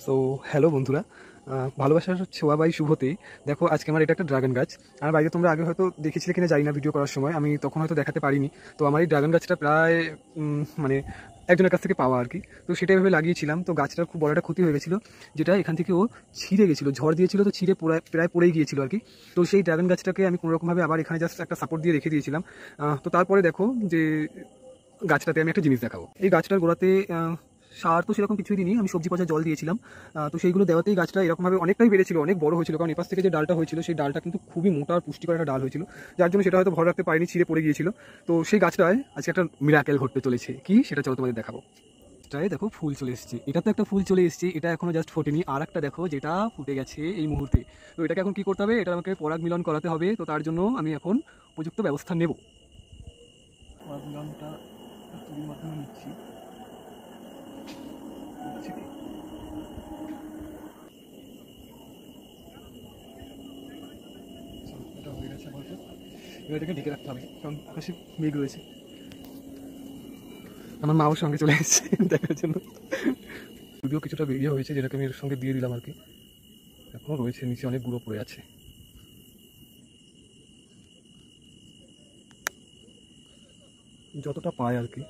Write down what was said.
So hello বন্ধুরা, ভালোবাসার ছোঁয়া বাই শুভতে দেখো আজকে আমার এটা একটা ড্রাগন গাছ। আমার বাড়িতে তোমরা আগে হয়তো দেখেছিলে কিনা জানি না, ভিডিও করার সময় আমি তখন হয়তো দেখাতে পারিনি। তো আমার এই ড্রাগন গাছটা প্রায় মানে একজনের কাছ থেকে পাওয়া আর কি। তো সেটা এভাবে লাগিয়েছিলাম, তো গাছটার খুব বড় একটা ক্ষতি হয়ে গেছিলো, যেটা এখান থেকে ও ছিঁড়ে গেছিলো, ঝড় দিয়েছিল তো ছিঁড়ে প্রায় পড়েই গিয়েছিল আর কি। তো সেই ড্রাগন গাছটাকে আমি কোনোরকমভাবে আবার এখানে জাস্ট একটা সাপোর্ট দিয়ে রেখে দিয়েছিলাম। তো তারপরে দেখো যে গাছটাতে আমি একটা জিনিস দেখাবো। এই গাছটার গোড়াতে সার তো সেরকম কিছুই দিইনি, আমি সবজি পচা জল দিয়েছিলাম। তো সেইগুলো দেওয়াতেই গাছটা এরকমভাবে অনেকটাই বেড়েছিল, অনেক বড় হয়েছিল, কারণ এপাশ থেকে যে ডালটা হয়েছিল সেই ডালটা কিন্তু খুবই মোটা আর পুষ্টিকর একটা ডাল হয়েছিল, যার জন্য সেটা হয়তো ভর রাখতে পারিনি, ছিঁড়ে পড়ে গিয়েছিল। তো সেই গাছটায় আজকে একটা মিরাকেল ঘটতে চলেছে, কি সেটা চলো তোমাদের দেখাবো। এটাই দেখো ফুল চলে এসেছে, এটা তো একটা ফুল চলে এসেছে, এটা এখনো জাস্ট ফোটেনি, আর একটা দেখো যেটা ফুটে গেছে এই মুহূর্তে। তো এটাকে এখন কি করতে হবে, এটা আমাকে পরাগ মিলন করাতে হবে, তো তার জন্য আমি এখন উপযুক্ত ব্যবস্থা নেব। পরাগ মিলনটা তুলির মাধ্যমে নিচ্ছি। এটা হয়ে গেছে বলতে, এবার এটাকে ঢেকে রাখতে হবে, কারণ আকাশে মেঘ রয়েছে। আমার মাও সঙ্গে চলে এসেছে দেখার জন্য। যদিও কিছুটা বেরিয়ে হয়েছে, যেটাকে আমি এর সঙ্গে দিয়ে দিলাম আর কি, এখনো রয়েছে, নিচে অনেক গুঁড়ো পড়ে আছে। যতটা পায় আর কি।